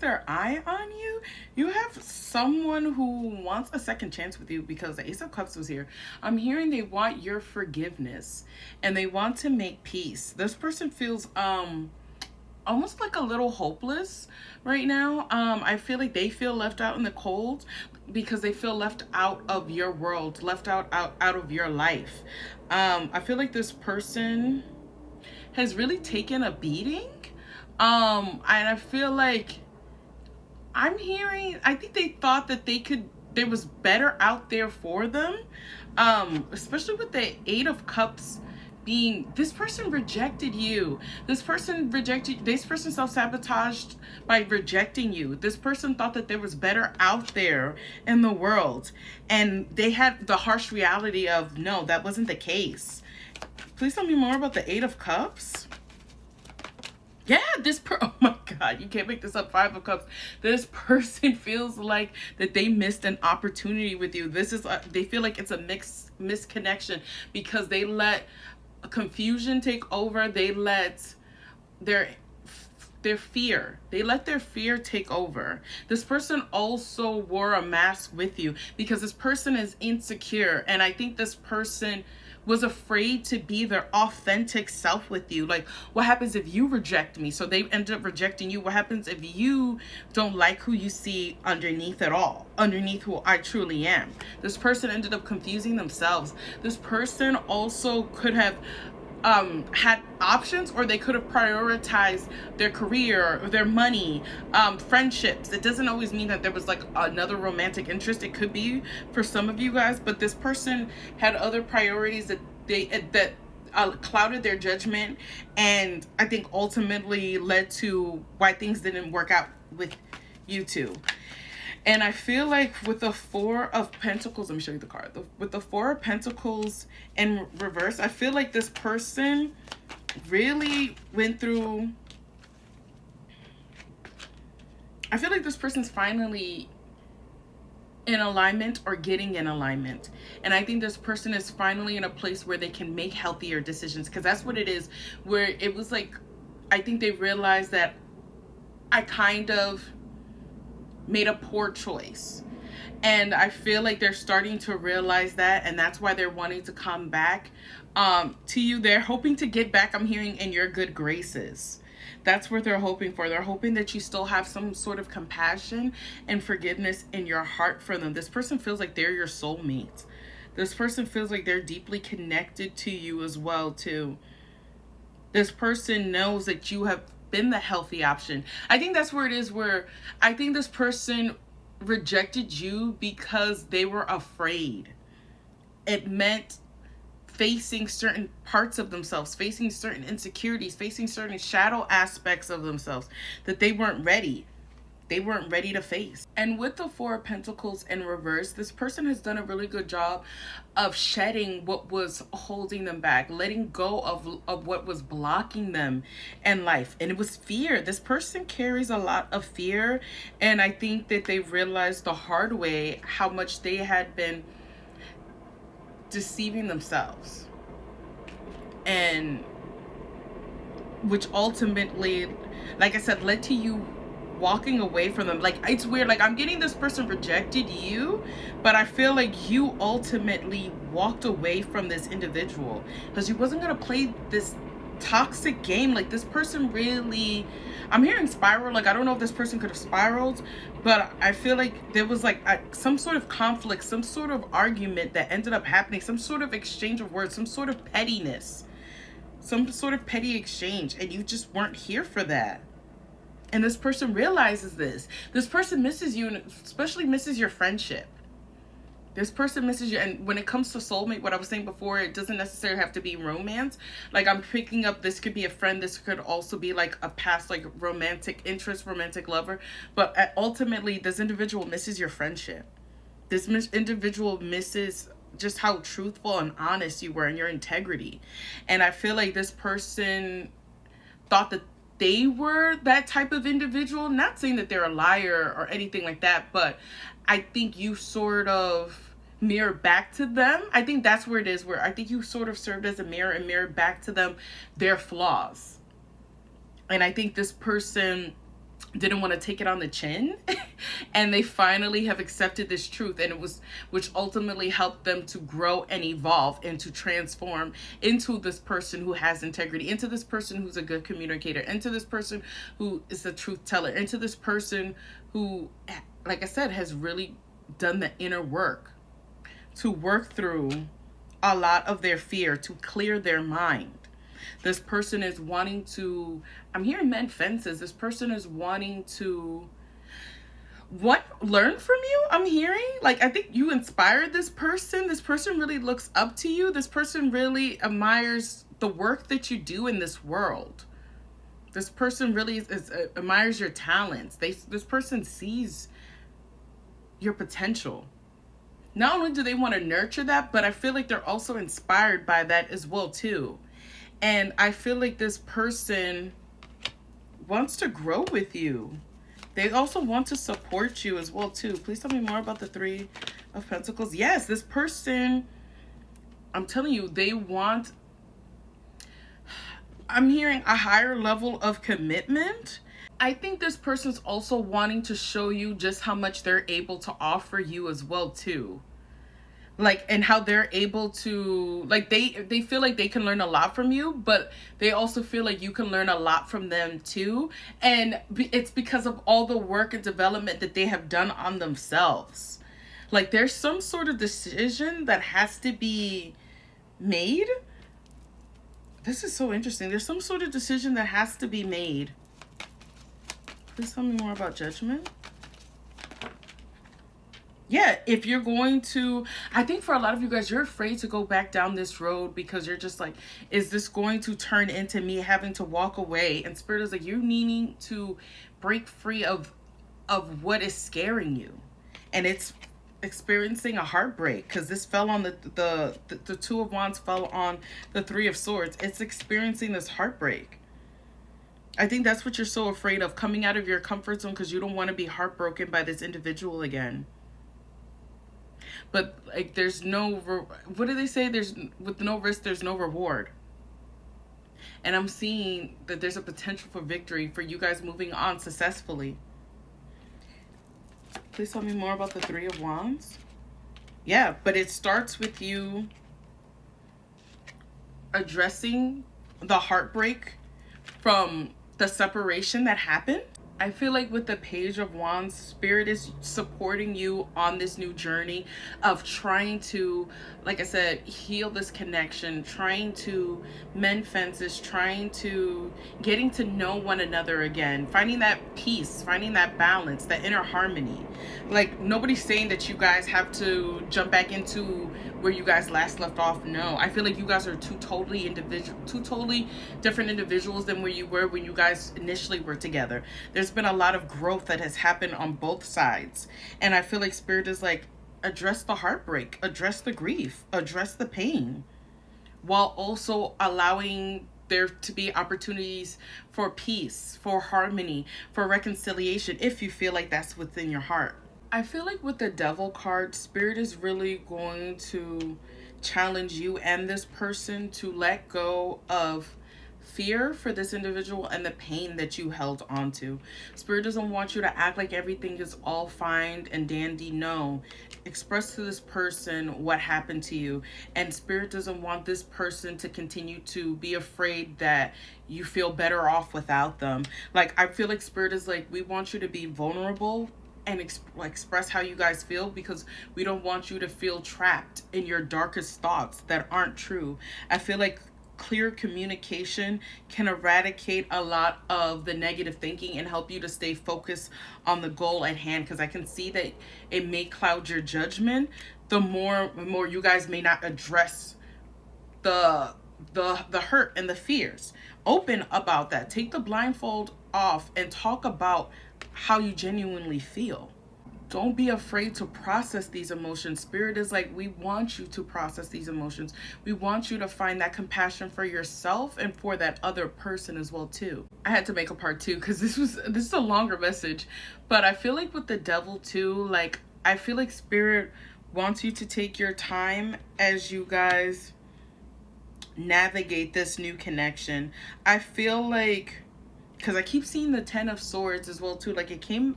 their eye on you. You have someone who wants a second chance with you because the Ace of Cups was here. I'm hearing they want your forgiveness and they want to make peace. This person feels almost like a little hopeless right now. I feel like they feel left out in the cold because they feel left out of your world, left out of your life. I feel like this person has really taken a beating. And I feel like I'm hearing, I think they thought that there was better out there for them. Especially with the Eight of Cups being, this person rejected you. This person self-sabotaged by rejecting you. This person thought that there was better out there in the world. And they had the harsh reality of, no, that wasn't the case. Please tell me more about the Eight of Cups. Yeah, oh my God, you can't make this up. Five of Cups. This person feels like that they missed an opportunity with you. They feel like it's a misconnection because they let confusion take over. They let their fear. They let their fear take over. This person also wore a mask with you because this person is insecure. And I think this person was afraid to be their authentic self with you. Like, what happens if you reject me? So they ended up rejecting you. What happens if you don't like who you see underneath at all? Underneath who I truly am. This person ended up confusing themselves. This person also could have had options, or they could have prioritized their career or their money, friendships. It doesn't always mean that there was like another romantic interest. It could be for some of you guys, but this person had other priorities that clouded their judgment, and I think ultimately led to why things didn't work out with you two. And I feel like with the Four of Pentacles, let me show you the card. With the Four of Pentacles in reverse, I feel like this person really went through... I feel like this person's finally in alignment or getting in alignment. And I think this person is finally in a place where they can make healthier decisions, because that's what it is. Where it was like, I think they realized that I kind of made a poor choice, and I feel like they're starting to realize that, and that's why they're wanting to come back to you. They're hoping to get back, I'm hearing, in your good graces. That's what they're hoping for. They're hoping that you still have some sort of compassion and forgiveness in your heart for them. This person feels like they're your soulmate. This person feels like they're deeply connected to you as well too. This person knows that you have been the healthy option. I think that's where it is, where I think this person rejected you because they were afraid. It meant facing certain parts of themselves, facing certain insecurities, facing certain shadow aspects of themselves that they weren't ready. They weren't ready to face. And with the Four of Pentacles in reverse, this person has done a really good job of shedding what was holding them back, letting go of what was blocking them in life. And it was fear. This person carries a lot of fear. And I think that they realized the hard way how much they had been deceiving themselves. And which ultimately, like I said, led to you walking away from them. Like, it's weird, like I'm getting this person rejected you, but I feel like you ultimately walked away from this individual because you wasn't gonna play this toxic game. Like, this person really, I'm hearing spiral. Like, I don't know if this person could have spiraled, but I feel like there was like some sort of conflict, some sort of argument that ended up happening, some sort of exchange of words, some sort of pettiness, some sort of petty exchange, and you just weren't here for that. And this person realizes this. This person misses you, and especially misses your friendship. This person misses you. And when it comes to soulmate, what I was saying before, it doesn't necessarily have to be romance. Like, I'm picking up, this could be a friend. This could also be like a past, like, romantic interest, romantic lover. But ultimately, this individual misses your friendship. This individual misses just how truthful and honest you were and your integrity. And I feel like this person thought that they were that type of individual. Not saying that they're a liar or anything like that, but I think you sort of mirror back to them. I think that's where it is, where I think you sort of served as a mirror and mirrored back to them their flaws. And I think this person didn't want to take it on the chin and they finally have accepted this truth, and it was which ultimately helped them to grow and evolve and to transform into this person who has integrity, into this person who's a good communicator, into this person who is a truth teller, into this person who, like I said, has really done the inner work to work through a lot of their fear, to clear their mind. This person is wanting to, I'm hearing mend fences. This person is wanting to learn from you. I'm hearing, like, I think you inspired this person. This person really looks up to you. This person really admires the work that you do in this world. This person really admires your talents. This person sees your potential. Not only do they want to nurture that, but I feel like they're also inspired by that as well too. And I feel like this person wants to grow with you. They also want to support you as well too. Please tell me more about the Three of Pentacles. Yes, this person, I'm telling you, they want, I'm hearing a higher level of commitment. I think this person's also wanting to show you just how much they're able to offer you as well too. Like, and how they're able to, like, they feel like they can learn a lot from you, but they also feel like you can learn a lot from them too. And it's because of all the work and development that they have done on themselves. Like, there's some sort of decision that has to be made. This is so interesting. There's some sort of decision that has to be made. Please tell me more about Judgment. Yeah, if you're going to, I think for a lot of you guys, you're afraid to go back down this road because you're just like, is this going to turn into me having to walk away? And Spirit is like, you're needing to break free of what is scaring you. And it's experiencing a heartbreak, because this fell on the Two of Wands fell on the Three of Swords. It's experiencing this heartbreak. I think that's what you're so afraid of, coming out of your comfort zone, because you don't want to be heartbroken by this individual again. But like, there's no, what do they say? There's, with no risk, there's no reward. And I'm seeing that there's a potential for victory for you guys moving on successfully. Please tell me more about the Three of Wands. Yeah, but it starts with you addressing the heartbreak from the separation that happened. I feel like with the Page of Wands, Spirit is supporting you on this new journey of trying to, like I said, heal this connection, trying to mend fences, trying to getting to know one another again, finding that peace, finding that balance, that inner harmony. Like, nobody's saying that you guys have to jump back into where you guys last left off. No, I feel like you guys are two totally different individuals than where you were when you guys initially were together. There's been a lot of growth that has happened on both sides, and I feel like Spirit is like, address the heartbreak, address the grief, address the pain, while also allowing there to be opportunities for peace, for harmony, for reconciliation, if you feel like that's within your heart. I feel like with the Devil card, Spirit is really going to challenge you and this person to let go of fear for this individual and the pain that you held on to. Spirit doesn't want you to act like everything is all fine and dandy. No. Express to this person what happened to you. And Spirit doesn't want this person to continue to be afraid that you feel better off without them. Like, I feel like Spirit is like, we want you to be vulnerable and express how you guys feel, because we don't want you to feel trapped in your darkest thoughts that aren't true. I feel like clear communication can eradicate a lot of the negative thinking and help you to stay focused on the goal at hand, because I can see that it may cloud your judgment the more you guys may not address the hurt and the fears. Open about that. Take the blindfold off and talk about how you genuinely feel. Don't be afraid to process these emotions. Spirit is like, we want you to process these emotions. We want you to find that compassion for yourself and for that other person as well too. I had to make a part 2 because this is a longer message, but I feel like with the Devil too, like, I feel like Spirit wants you to take your time as you guys navigate this new connection. I feel like because I keep seeing the 10 of Swords as well too. Like it came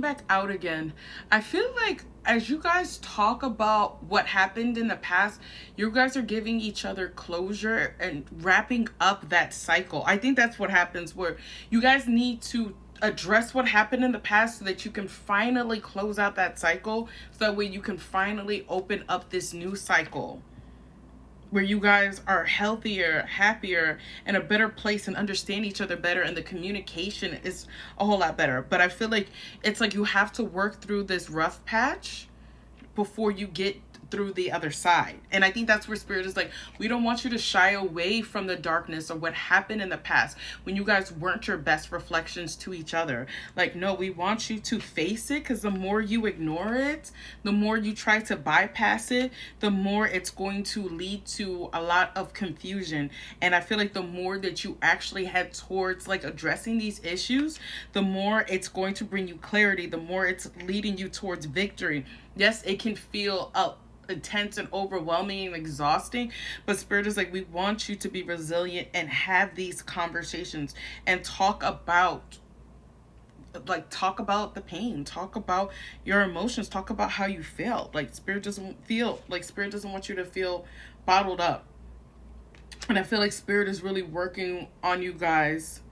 back out again. I feel like as you guys talk about what happened in the past, you guys are giving each other closure and wrapping up that cycle. I think that's what happens, where you guys need to address what happened in the past so that you can finally close out that cycle, so that way you can finally open up this new cycle where you guys are healthier, happier, in a better place and understand each other better, and the communication is a whole lot better. But I feel like it's like you have to work through this rough patch before you get through the other side. And I think that's where Spirit is like, we don't want you to shy away from the darkness or what happened in the past when you guys weren't your best reflections to each other. Like, no, we want you to face it, because the more you ignore it, the more you try to bypass it, the more it's going to lead to a lot of confusion. And I feel like the more that you actually head towards like addressing these issues, the more it's going to bring you clarity, the more it's leading you towards victory. Yes, it can feel intense and overwhelming and exhausting, but Spirit is like, we want you to be resilient and have these conversations and talk about the pain, talk about your emotions, talk about how you feel. Like Spirit doesn't want you to feel bottled up. And I feel like Spirit is really working on you guys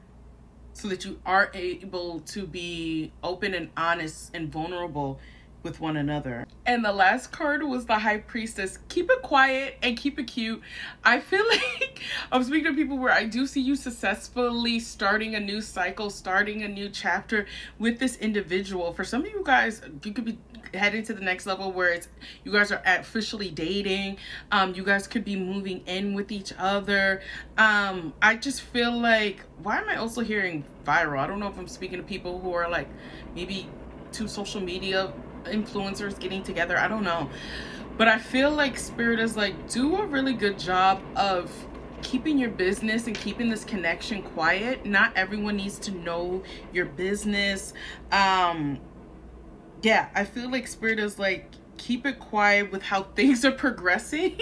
so that you are able to be open and honest and vulnerable with one another. And the last card was the High Priestess. Keep it quiet and keep it cute. I feel like I'm speaking to people where I do see you successfully starting a new cycle, starting a new chapter with this individual. For some of you guys, you could be heading to the next level where it's you guys are officially dating. You guys could be moving in with each other. I just feel like, why am I also hearing viral? I don't know if I'm speaking to people who are like maybe two social media influencers getting together. I don't know, but I feel like Spirit is like, do a really good job of keeping your business and keeping this connection quiet. Not everyone needs to know your business. Yeah, I feel like Spirit is like, keep it quiet with how things are progressing.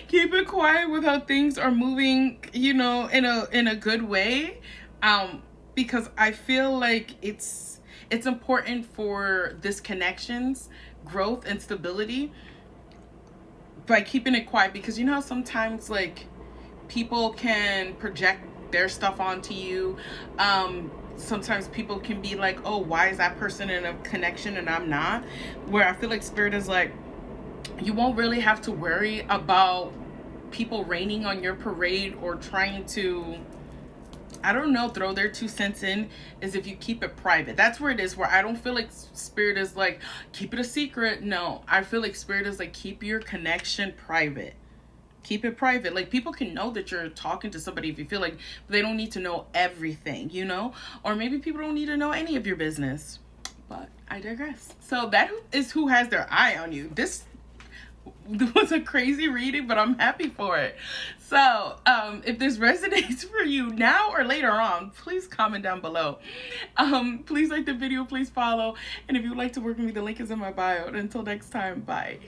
Keep it quiet with how things are moving, you know, in a good way, because I feel like it's important for this connection's growth and stability by keeping it quiet. Because you know how sometimes like people can project their stuff onto you. Sometimes people can be like, oh, why is that person in a connection and I'm not? Where I feel like Spirit is like, you won't really have to worry about people raining on your parade or trying to, I don't know, throw their 2 cents in, is if you keep it private. That's where it is, where I don't feel like Spirit is like, keep it a secret. No, I feel like Spirit is like, keep your connection private. Keep it private. Like, people can know that you're talking to somebody if you feel like, but they don't need to know everything, you know? Or maybe people don't need to know any of your business. But I digress. So that is who has their eye on you. This was a crazy reading, but I'm happy for it. So if this resonates for you now or later on, please comment down below. Please like the video, please follow, and if you would like to work with me, the link is in my bio. And until next time, bye.